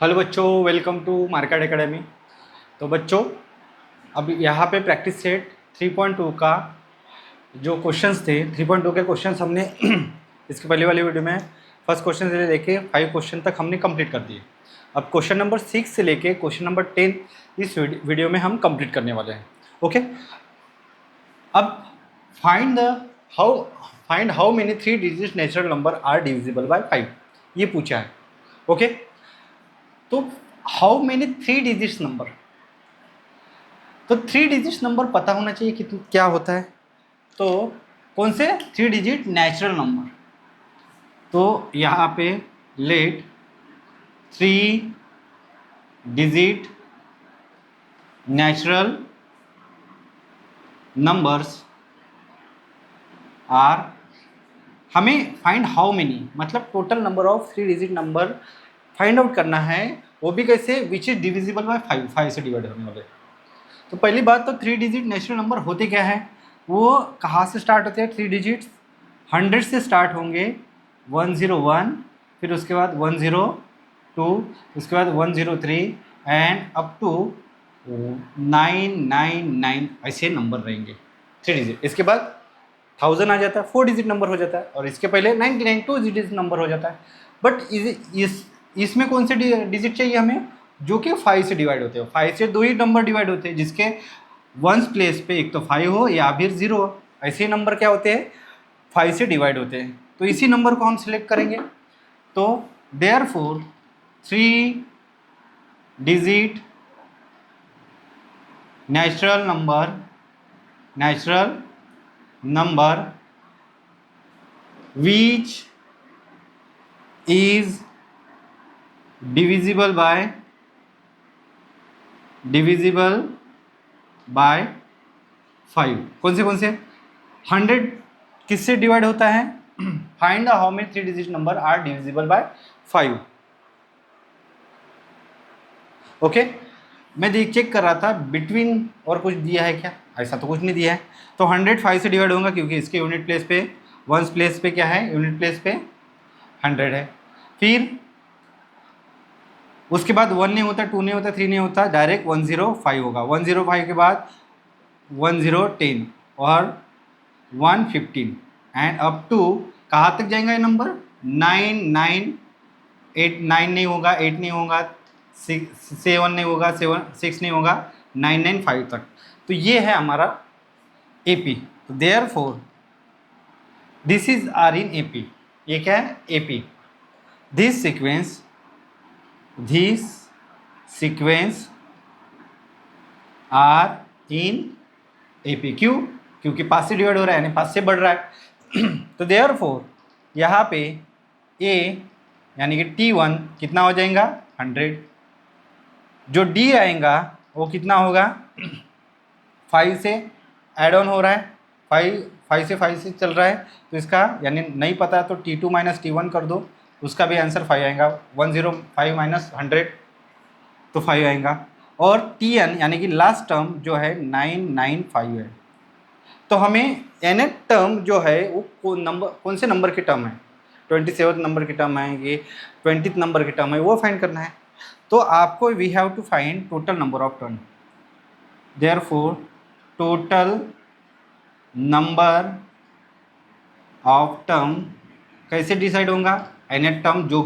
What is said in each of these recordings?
Hello बच्चों, welcome to market academy. तो बच्चों, अब यहाँ पे प्रैक्टिस सेट 3.2 का जो क्वेश्चंस थे, 3.2 के क्वेश्चंस हमने इसके पहले वाली वीडियो में फर्स्ट क्वेश्चन से लेके 5 क्वेश्चन तक हमने कंप्लीट कर दिए। अब क्वेश्चन नंबर 6 से लेके क्वेश्चन नंबर 10 इस वीडियो में हम कंप्लीट करने वाले हैं। ओके, अब find how many 3 digit natural number are divisible by 5, ये पूछा है। ओके, तो हाउ मेनी 3 डिजिट्स नंबर, तो 3 डिजिट्स नंबर पता होना चाहिए कि क्या होता है। तो कौन से 3 डिजिट नेचुरल नंबर, तो यहाँ पे let 3 digit natural numbers are, हमें फाइंड हाउ मेनी मतलब total number of 3 digit number find out करना है। वो भी कैसे, विच इज डिविजिबल बाय 5 से डिवाइड होने वाले। तो पहली बात तो 3 डिजिट नेचुरल नंबर होते क्या है, वो कहाँ से स्टार्ट होते हैं। 3 डिजिट्स 100 से स्टार्ट होंगे, 101, फिर उसके बाद 102, उसके बाद 103 एंड अप टू 999, ऐसे नंबर रहेंगे 3 डिजिट। इसके बाद 1000 आ जाता है, 4 डिजिट नंबर हो जाता है, और इसके पहले 99 2 डिजिट नंबर हो जाता है। बट इसमें कौन से डिजिट चाहिए हमें, जो कि 5 से डिवाइड होते हो। 5 से 2 ही नंबर डिवाइड होते हैं, जिसके वंस प्लेस पे एक तो 5 हो या फिर 0 हो। ऐसे नंबर क्या होते हैं, 5 से डिवाइड होते हैं। तो इसी नंबर को हम सिलेक्ट करेंगे। तो therefore 3 digit natural number which is divisible by 5, कौन से 100 किससे डिवाइड होता है। Find the how many 3 digit number are divisible by 5। Okay, मैं चेक कर रहा था बिटवीन और कुछ दिया है क्या, ऐसा तो कुछ नहीं दिया है। तो 100 5 से डिवाइड होगा, क्योंकि इसके यूनिट प्लेस पे वंस प्लेस पे क्या है, यूनिट प्लेस पे 100 है। फिर उसके बाद 1 नहीं होता, 2 नहीं होता, 3 नहीं होता, डायरेक्ट 105 होगा। 105 के बाद 1010 और 115 एंड अप टू कहाँ तक जाएगा ये नंबर, 998 नहीं होगा, 8 नहीं होगा, 7 नहीं होगा, 6 नहीं होगा, 995 तक। तो ये है हमारा AP। तो therefore this is are in AP। ये क्या है, AP। This sequence are in AP। क्यों, क्योंकि 5 से डिवाइड हो रहा है, यानी 5 से बढ़ रहा है। तो देयरफॉर यहाँ पे A यानी कि T1 कितना हो जाएगा, 100। जो D आएगा वो कितना होगा, 5 से ऐड ऑन हो रहा है, 5 से चल रहा है। तो इसका यानी नहीं पता है तो T2 माइनस T1 कर दो, उसका भी आंसर 5 आएगा। 105 माइनस 100 तो 5 आएगा। और Tn यानी कि लास्ट टर्म जो है 995 है। तो हमें nth टर्म जो है वो कौन से नंबर की टर्म है, 27 नंबर की टर्म है, ये 20th नंबर की टर्म है, वो फाइंड करना है। तो आपको we have to find total number of term. Therefore total number of term कैसे डिसाइड होगा, nth टर्म जो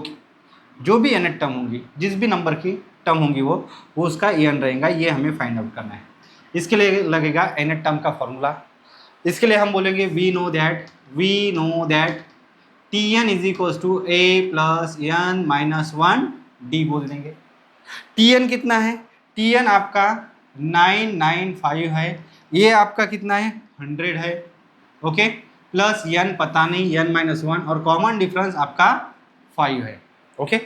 भी nth टर्म होंगी, जिस भी नंबर की टर्म होंगी वो उसका n रहेगा, ये हमें फाइंड आउट करना है। इसके लिए लगेगा nth टर्म का फॉर्मूला। इसके लिए हम बोलेंगे we know that Tn is equals to A plus n minus 1 D बोल देंगे। Tn कितना है, Tn आपका 995 है, ये आपका कितना है, 100 है। ओके, प्लस n पता नहीं, n माइनस 1, और कॉमन डिफरेंस आपका 5 है। ओके,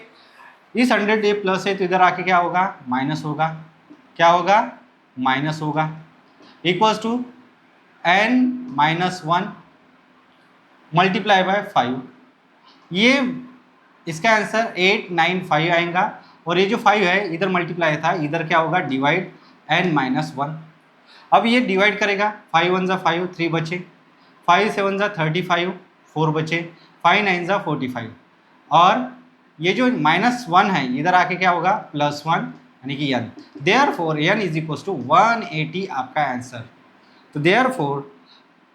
इस 100 A प्लस है तो इधर आके क्या होगा, माइनस होगा। क्या होगा, माइनस होगा, equals to n minus 1 multiply by 5। ये इसका आंसर 895 आएगा। और ये जो 5 है इधर मल्टीप्लाई था, इधर क्या होगा, डिवाइड n माइनस 1। अब ये डिवाइड करेगा, 5 1 ज़ा 5, 3 बचे, 5 7 ज़ा 35, 4 बचे, 5 9 ज़ा 45, और ये जो -1 है इधर आके क्या होगा +1 यानी कि n। Therefore n is equal to 180 आपका आंसर। तो देयरफॉर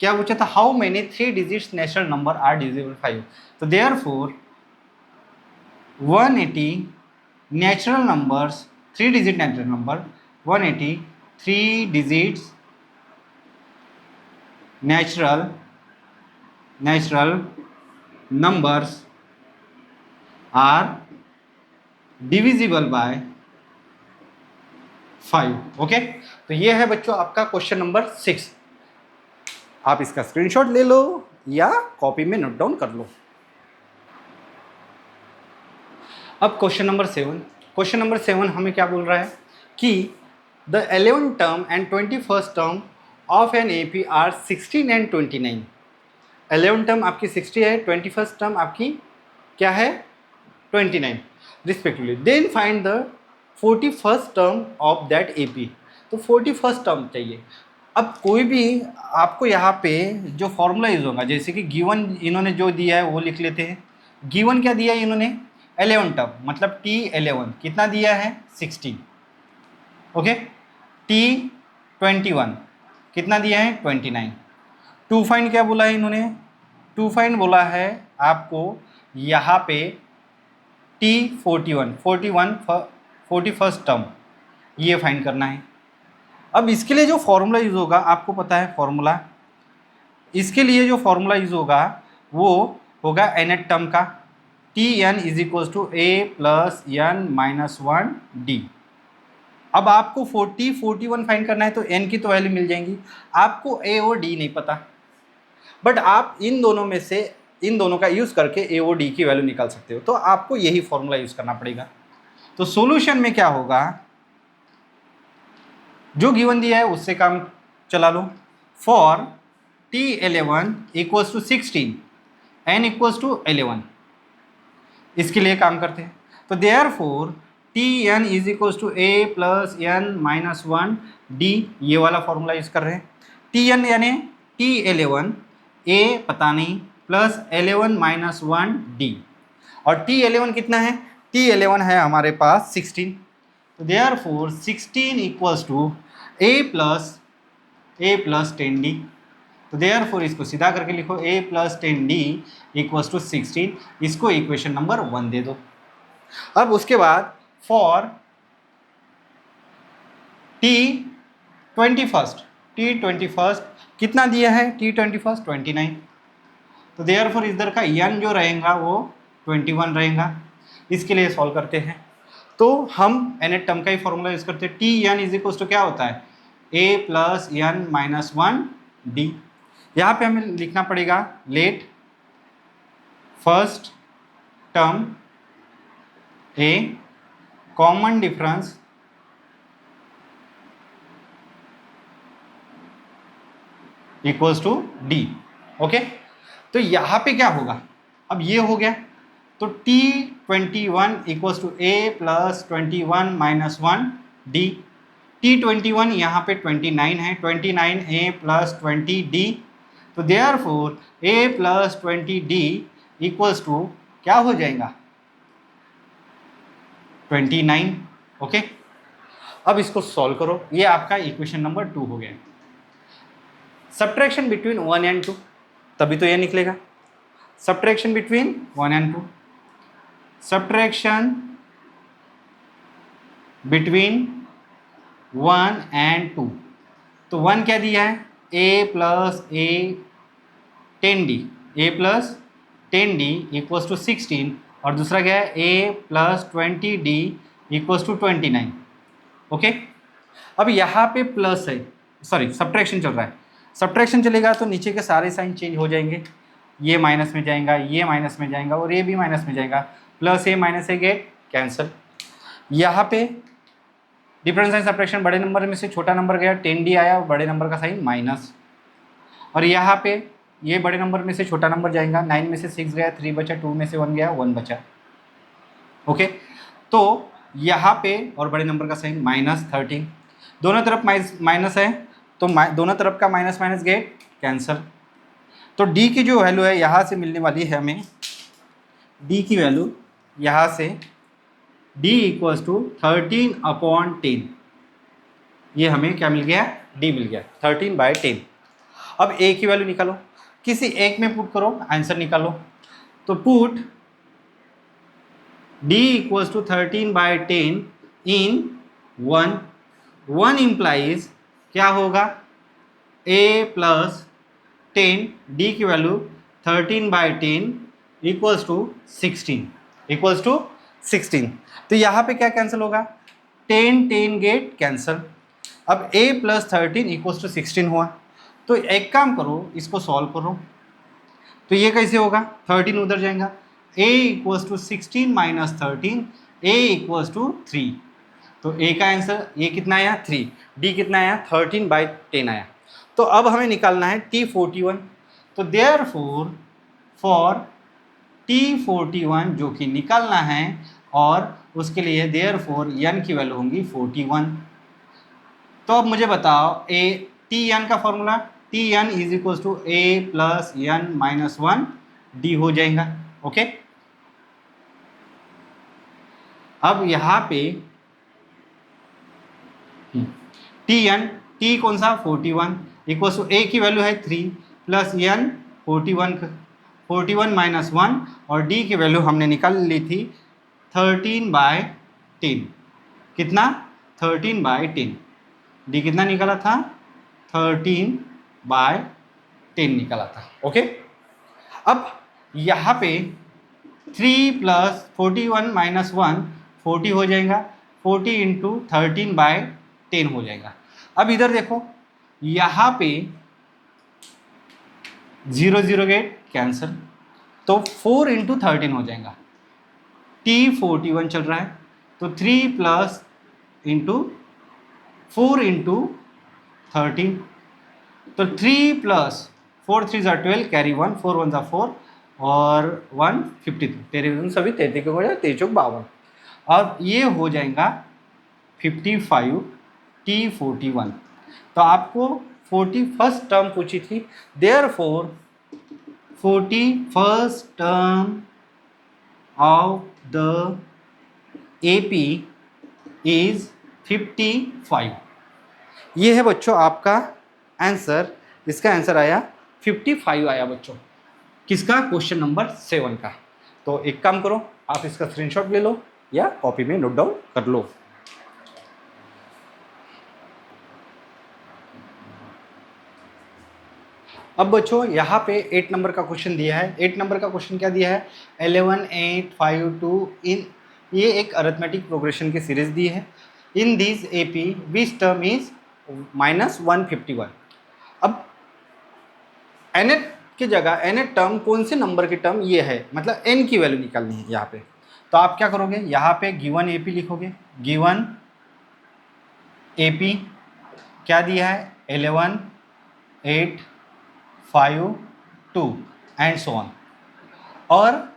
क्या पूछा था, how many 3 digits natural number are divisible 5। तो therefore 180 natural numbers, 3 digit natural number, 180 3 digits natural numbers are divisible by 5। Okay, तो ये है बच्चों आपका क्वेश्चन नंबर 6। आप इसका स्क्रीनशॉट ले लो या कॉपी में नोट डाउन कर लो। अब क्वेश्चन नंबर 7। क्वेश्चन नंबर 7 हमें क्या बोल रहा है कि the 11th term and 21st term of an AP are 16 and 29। 11th term आपकी 60 है, 21st टर्म आपकी क्या है 29 respectively. Then find the 41st term of that AP. तो 41st टर्म चाहिए। अब कोई भी आपको यहाँ पे जो फॉर्मूला यूज होगा, जैसे कि गिवन इन्होंने जो दिया है वो लिख लेते हैं। गिवन क्या दिया है इन्होंने 11 टर्म, मतलब T11 कितना दिया है 16। ओके, T21 कितना दिया है 29। टू फाइंड क्या बोला है इन्होंने, टू फाइंड बोला है आपको यहाँ पे T41 41st टर्म ये फाइंड करना है। अब इसके लिए जो फॉर्मूला यूज होगा आपको पता है फॉर्मूला, इसके लिए जो फॉर्मूला यूज होगा वो होगा nth टर्म का, Tn is equal to a plus n minus 1d। अब आपको 41 फाइंड करना है तो n की तो वैल्यू मिल जाएंगी, आपको a और d नहीं पता, बट आप इन दोनों में से इन दोनों का यूज़ करके a और d की वैल्यू निकाल सकते हो। तो आपको यही फॉर्मूला यूज़ करना पड़ेगा। तो सॉल्यूशन में क्या होगा, जो गिवन दिया है उससे काम चला लो। For T11 equals to 16 n equals to 11, इसके लिए काम करते हैं। तो therefore Tn is equals to a plus n minus 1d, ये वाला फॉर्मूला यूज कर रहे हैं। Tn यानी T11 a पता नहीं प्लस 11 माइनस 1d, और T11 कितना है, T11 है हमारे पास 16। तो therefore 16 equals to a plus 10d। तो देयरफॉर इसको सीधा करके लिखो a plus 10d equals to 16, इसको इक्वेशन नंबर 1 दे दो। अब उसके बाद फॉर T21 कितना दिया है T21 29। तो देयरफॉर इधर का n जो रहेगा वो 21 रहेगा। इसके लिए सॉल्व करते हैं तो हम nth टर्म का ही फॉर्मूला यूज करते हैं। Tn इज इक्वल टू क्या होता है a plus n minus 1d। यहाँ पे हमें लिखना पड़ेगा let first term a common difference equals to d। Okay, तो यहाँ पे क्या होगा, अब ये हो गया तो T21 equals to a plus 21 minus 1d। T21 यहाँ पे 29 है, 29 a प्लस 20d। तो therefore a plus 20d equals to क्या हो जाएगा 29। ओके, अब इसको सॉल्व करो, ये आपका इक्वेशन नंबर 2 हो गया। सब्ट्रैक्शन बिटवीन 1 एंड 2, तभी तो ये निकलेगा। Subtraction between 1 and 2, subtraction between 1 and 2। तो 1 क्या दिया है a plus 10d, a plus 10d equals to 16, और दूसरा क्या है a plus 20d equals to 29। Okay, अब यहाँ पे प्लस है, सॉरी सब्ट्रैक्शन चल रहा है। सब्ट्रैक्शन चलेगा तो नीचे के सारे साइन चेंज हो जाएंगे, ये माइनस में जाएगा, ये माइनस में जाएगा और ये भी माइनस में जाएगा, प्लस ए माइनस ए गेट कैंसिल। यहाँ पे डिफरेंस साइन सब्ट्रैक्शन, बड़े नंबर में से छोटा नंबर गया 10d आया, बड़े नंबर का साइन माइनस, और यहाँ पे ये बड़े नंबर में से छोटा नंबर जाएगा, 9 में से 6 गया 3 बचा, 2 में से 1 गया 1 बचा। ओके, तो यहाँ पे और बड़े नंबर का साइन -13, दोनों तरफ माइनस है तो दोनों तरफ का माइनस माइनस गेट कैंसिल। तो d की जो वैल्यू है यहाँ से मिलने वाली है हमें, d की वैल्यू यहाँ से d इक्वल्स टू 13/10, ये हमें क्या मिल गया, d मिल गया 13/10। अब a की वैल्यू निकालो, किसी एक में पुट करो, आंसर निकालो। तो put d equals to 13/10 in 1, 1 implies क्या होगा, a प्लस 10, d की वैल्यू 13/10 इक्वल्स टू 16, तो यहाँ पे क्या कैंसिल होगा, 10 गेट कैंसिल। अब a प्लस 13 इक्वल्स टू 16 हुआ, तो एक काम करो, इसको सॉल्व करो। तो ये कैसे होगा, 13 उधर जाएगा, a equals to 16 minus 13, a equals to 3। तो a का आंसर ये कितना आया 3, d कितना आया 13/10 आया। तो अब हमें निकालना है T41। तो देयरफॉर फॉर T41 जो कि निकालना है, और उसके लिए देयरफॉर n की वैल्यू होंगी 41। तो अब मुझे बताओ Tn का formula, Tn is equal to a plus n minus 1 d हो जाएगा। ओके, अब यहाँ पे Tn, T कौन सा 41 इक्वल टू a की वैल्यू है 3 प्लस n 41 माइनस 1, और d की वैल्यू हमने निकाल ली थी 13/10। कितना, 13/10, d कितना निकाला था 13/10 निकाला था। ओके, अब यहाँ पे 3 प्लस 41 माइनस 1 40 हो जाएगा, 40 इंटू 13/10 हो जाएगा। अब इधर देखो, यहाँ पे 0 गेट कैंसिल, तो 4 इंटू 13 हो जाएगा। T41 चल रहा है, तो 3 प्लस इंटू 4 इंटू 13, तो 3 प्लस 4 3 ज़ा 12, कैरी 1, 4 1 ज़ा 4 और 1 52, तेरे सभी 33 के हो जाए, 23 चौक 52, और ये हो जाएगा 55 T41। तो आपको 41st टर्म पूछी थी, therefore 41st term of the AP is 55। ये है बच्चों आपका आंसर, इसका आंसर आया 55 आया बच्चों, किसका, क्वेश्चन नंबर 7 का। तो एक काम करो, आप इसका स्क्रीनशॉट ले लो या कॉपी में नोट डाउन कर लो। अब बच्चों यहाँ पे 8 नंबर का क्वेश्चन दिया है। 8 नंबर का क्वेश्चन क्या दिया है, 11 8 5 2 इन, ये एक अरिथमेटिक प्रोग्रेशन की सीरीज दी है। In this AP which term is -151। अब nth की जगह nth टर्म कौन से नंबर की टर्म ये है, मतलब n की वैल्यू निकालनी है यहाँ पे। तो आप क्या करोगे, यहाँ पे गिवन AP लिखोगे, गिवन AP क्या दिया है, 11 8 5 2 एंड सो ऑन, और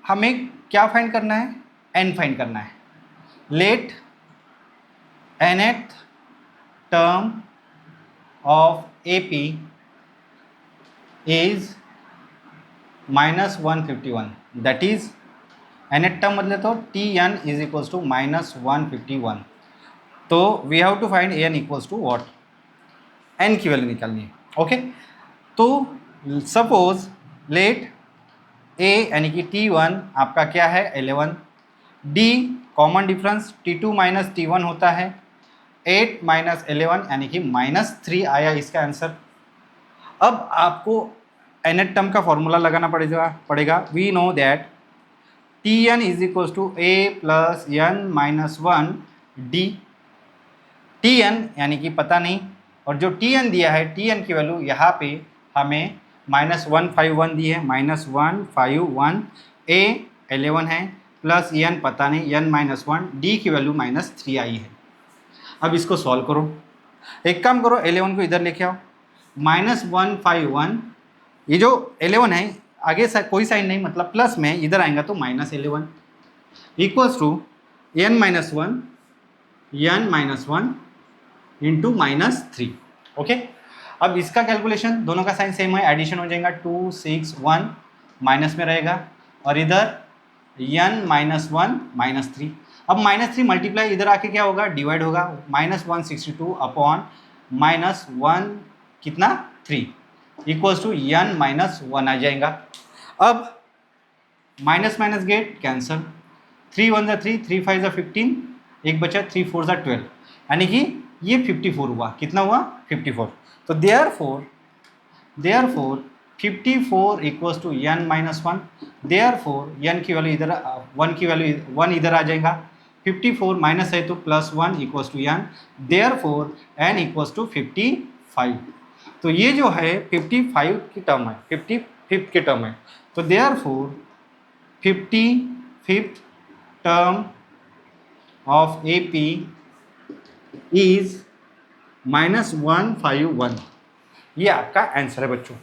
हमें क्या फाइंड करना है, n फाइंड करना है। Let nth term of AP is -151, that is nth term मतलब तो Tn इज इक्वल्स टू -151। तो we have to find n equals to what, n की वैल्यू निकालनी है। ओके, तो सपोज लेट a यानी कि T1 आपका क्या है 11, d common difference T2 minus T1 होता है, 8 माइनस 11 यानी कि -3 आया इसका आंसर। अब आपको nth टर्म का फॉर्मूला लगाना पड़ेगा। We know that Tn is equals to a plus n minus 1 d। Tn यानी कि पता नहीं, और जो Tn दिया है, Tn की वैल्यू यहाँ पे हमें -151 दी है, -151, a 11 है, प्लस n पता नहीं, n माइनस 1, d की वैल्यू -3 आई है। अब इसको सॉल्व करो, एक काम करो, 11 को इधर लेके आओ, -151, ये जो 11 है आगे कोई साइन नहीं, मतलब प्लस में इधर आएगा तो -11 equals to n minus 1 into -3। Okay, अब इसका कैलकुलेशन, दोनों का साइन सेम है, एडिशन हो जाएगा, 2 6 1 माइनस में रहेगा, और इधर n minus one minus three. अब माइनस थ्री मल्टीप्लाई इधर आके क्या होगा, डिवाइड होगा, -162 अपॉन -1 कितना 3 equals to n minus one आ जाएगा। अब माइनस माइनस गेट कैंसल, 3 1 3, 3 5 15, एक बचा 3 4 12, यानी कि ये 54 हुआ। कितना हुआ 54। तो therefore 54 equals to n minus one. Therefore n की वैल्यू इधर, 1 की वैल्यू 1 इधर आ जाएगा, 54 माइनस है तो +1 equals to n। Therefore n equals to 55। तो ये जो है 55 की टर्म है, 55 की टर्म है। तो therefore 55th term of AP is -151। ये आपका आंसर है बच्चों।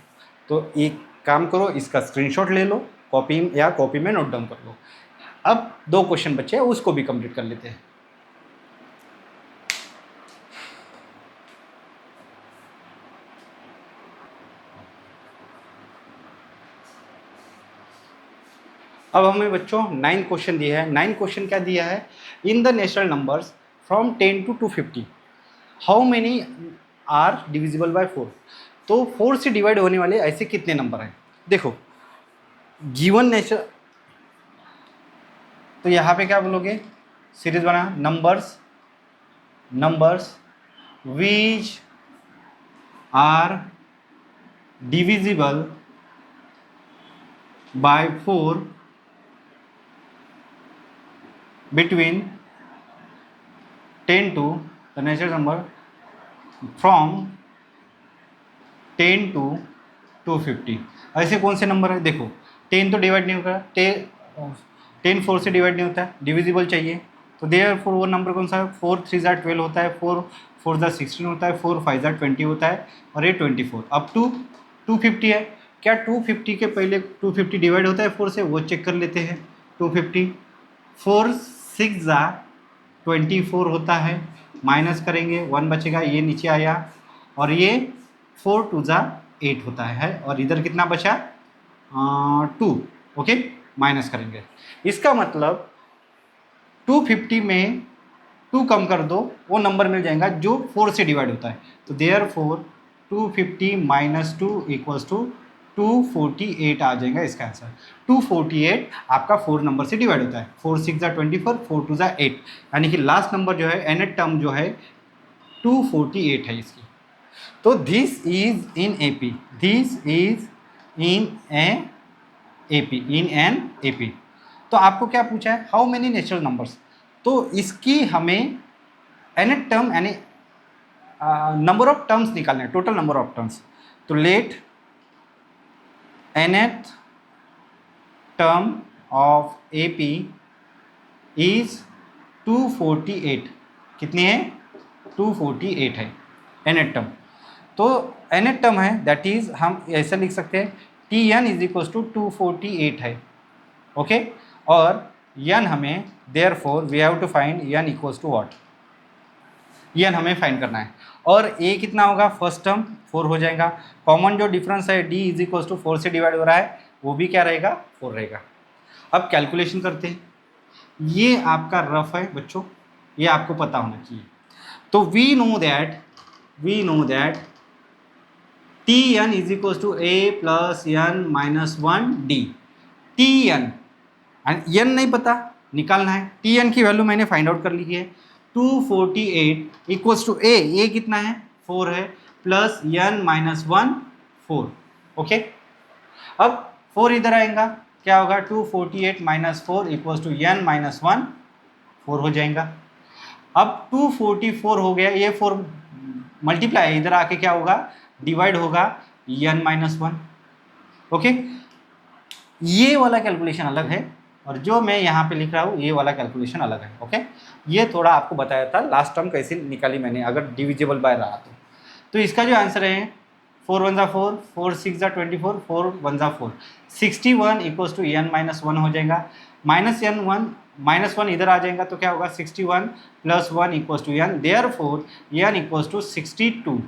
तो एक काम करो, इसका स्क्रीनशॉट ले लो, कॉपी में नोट डाउन कर लो। अब 2 क्वेश्चन बचे हैं, उसको भी कंप्लीट कर लेते हैं। अब हमें बच्चों 9 क्वेश्चन दिया है। 9 क्वेश्चन क्या दिया है, in the natural numbers from 10 to 250 how many are divisible by 4। तो 4 से डिवाइड होने वाले ऐसे कितने नंबर हैं। देखो गिवन नेचर, तो यहाँ पे क्या बोलोगे, सीरीज बना numbers which are divisible by 4 between 10 to the natural number from 10 to 250। ऐसे कौन से नंबर है, देखो 10 तो डिवाइड नहीं होगा, 10 4 से डिवाइड नहीं होता है, डिविजिबल चाहिए। तो देयरफॉर वो नंबर कौन सा है, 4 3 12 होता है, 4 4 16 होता है, 4 5 20 होता है, और ये 24 अप टू 250 है। क्या 250 के पहले 250 डिवाइड होता है 4 से, वो चेक कर लेते हैं। 250 4 6 24 होता है, माइनस करेंगे 1 बचेगा, ये नीचे आया, और ये 4 2 8 होता है, और इधर कितना बचा 2। ओके, माइनस करेंगे, इसका मतलब 250 में 2 कम कर दो, वो नंबर मिल जाएगा जो 4 से डिवाइड होता है। तो देयरफॉर 250 माइनस 2 इक्वल्स टू 248 आ जाएगा इसका आंसर। 248 आपका 4 नंबर से डिवाइड होता है, 4 6 24, 4 2 8, यानी कि लास्ट नंबर जो है nth टर्म जो है 248 है इसकी। तो this is in AP, this is in an AP। तो आपको क्या पूछा है, हाउ मेनी नेचुरल नंबर्स। तो इसकी हमें nth टर्म यानी नंबर ऑफ टर्म्स निकालने हैं, टोटल नंबर ऑफ टर्म्स। तो late nth term of AP is 248। कितनी है 248 है nth टर्म। तो nth टर्म है, दैट इज हम ऐसा लिख सकते हैं Tn इज इक्वल्स टू 248 है। ओके, और n हमें therefore we have to find n equals to what, n हमें फाइंड करना है। और a कितना होगा, फर्स्ट टर्म 4 हो जाएगा, कॉमन जो डिफरेंस है d इज इक्वल्स टू 4 से डिवाइड हो रहा है, वो भी क्या रहेगा 4 रहेगा। अब कैलकुलेशन करते हैं, ये आपका रफ है बच्चों, ये आपको पता होना चाहिए। तो we know that Tn is equals to a plus n minus 1 d। Tn n नहीं पता, निकालना है। Tn की वैल्यू मैंने फाइंड आउट कर ली है, 248 इक्वल्स टू a कितना है 4 है, प्लस n माइनस 1 4। ओके, अब 4 इधर आएगा, क्या होगा 248 minus 4 equals to n minus 1 4 हो जाएगा। अब 244 हो गया, ये 4 मल्टीप्लाई इधर आके क्या होगा, डिवाइड होगा n माइनस 1। ओके, ये वाला कैलकुलेशन अलग है, और जो मैं यहाँ पे लिख रहा हूँ ये वाला कैलकुलेशन अलग है। ओके, ये थोड़ा आपको बताया था लास्ट टर्म कैसे निकाली मैंने, अगर डिविजिबल बाय रहा तो इसका जो आंसर है 4 1 4, 4 6 24, 4 1 4, 61 इक्वल्स टू n माइनस 1 हो जाएगा। माइनस वन इधर आ जाएगा, तो क्या होगा 61 plus 1 equals to n, therefore n equals to 62।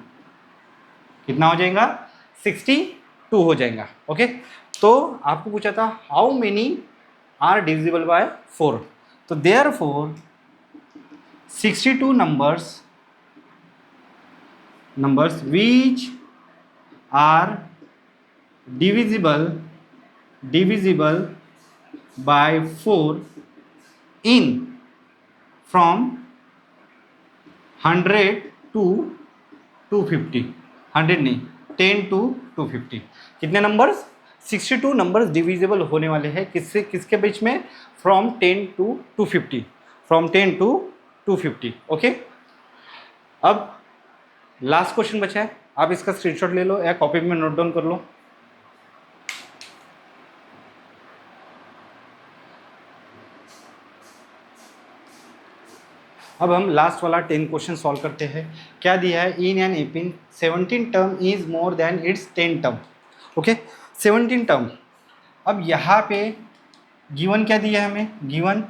कितना हो जाएगा 62 हो जाएगा। ओके, तो आपको पूछा था how many are divisible by 4. तो therefore 62 numbers which are divisible by 4 in from 100 to 250, 100 नहीं 10 to 250, कितने नंबर्स 62 नंबर्स डिविजिबल होने वाले हैं किससे किसके बीच में, from 10 to 250, from 10 to 250. Okay, अब लास्ट क्वेश्चन बचा है, आप इसका स्क्रीनशॉट ले लो या कॉपी में नोट डाउन कर लो. अब हम लास्ट वाला 10 क्वेश्चन सॉल्व करते हैं. क्या दिया है, in an AP in 17 term is more than its 10 term. Okay, 17 term. अब यहाँ पे गिवन क्या दिया है हमें, गिवन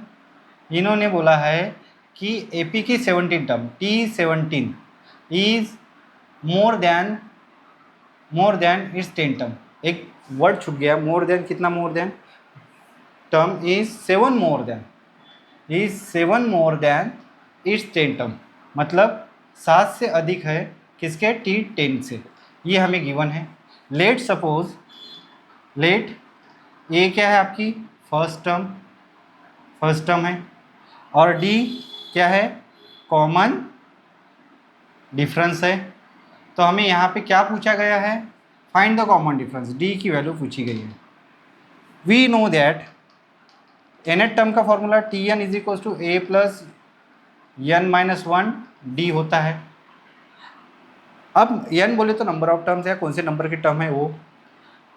इन्होंने बोला है कि एपी की 17 term T17 is more than its 10 term. एक वर्ड छूट गया, मोर देन, कितना more than, term is 7 more than its 10 term, मतलब 7 से अधिक है किसके, T10 से. ये हमें गिवन है. लेट सपोज, लेट ए क्या है आपकी फर्स्ट टर्म है, और डी क्या है, कॉमन डिफरेंस है. तो हमें यहाँ पे क्या पूछा गया है, find the common difference. D की वैल्यू पूछी गई है. We know that nth term का formula Tn is equal to a plus n minus 1 d होता है. अब n बोले तो नंबर ऑफ टर्म्स है, कौन से नंबर की टर्म है वो.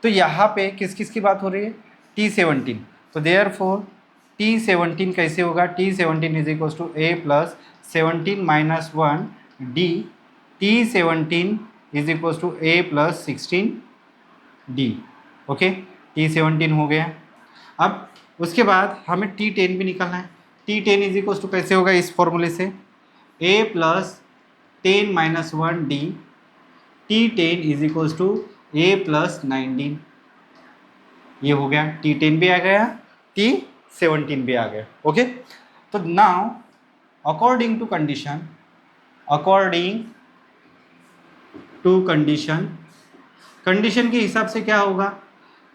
तो यहाँ पे किस किस की बात हो रही है, T17. तो देयरफॉर T17 कैसे होगा, T17 is equal to a plus 17 minus 1 d. T17 is equal to a plus 16 d. Okay, T17 हो गया. अब उसके बाद हमें T10 भी निकालना है. T10 इज इक्वल टू कैसे होगा, इस फॉर्मूले से a plus 10 minus 1 d. T10 is equal to a plus 19. ये हो गया, T10 भी आ गया, T17 भी आ गया. ओके, तो नाउ अकॉर्डिंग टू कंडीशन के हिसाब से क्या होगा,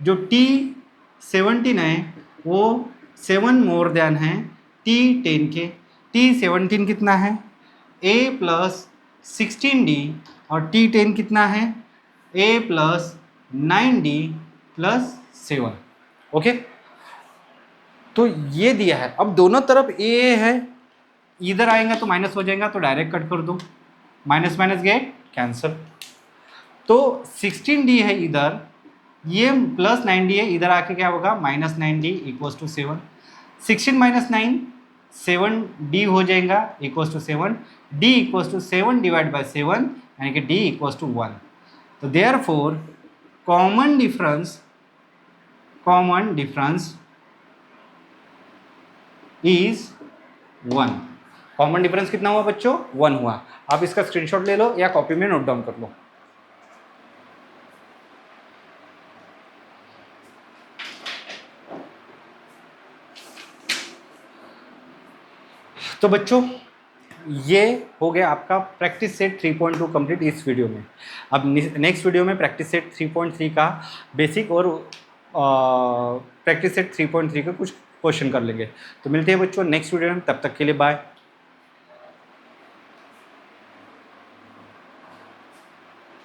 जो T17 है वो 7 मोर देन है T10 के. T17 कितना है, a प्लस 16d, और T10 कितना है, a plus 9d plus 7. Okay, तो ये दिया है. अब दोनों तरफ a है, इधर आएगा तो माइनस हो जाएगा, तो डायरेक्ट कट कर दो, माइनस माइनस गेट कैंसिल. तो 16d है इधर, ये प्लस 9d है, इधर आके क्या होगा, minus 9d equals to 7. 16 minus 9 7d हो जाएगा equals to 7. d equals to 7 divide by 7, यानी कि d इक्वल्स टू 1. तो therefore common difference is 1. Common difference कितना हुआ बच्चों, 1 हुआ. आप इसका स्क्रीनशॉट ले लो या कॉपी में नोट डाउन कर लो. तो बच्चों ये हो गया आपका प्रैक्टिस सेट 3.2 कंप्लीट इस वीडियो में. अब नेक्स्ट वीडियो में प्रैक्टिस सेट 3.3 का बेसिक और प्रैक्टिस सेट 3.3 का कुछ क्वेश्चन कर लेंगे. तो मिलते हैं बच्चों नेक्स्ट वीडियो में, तब तक के लिए बाय.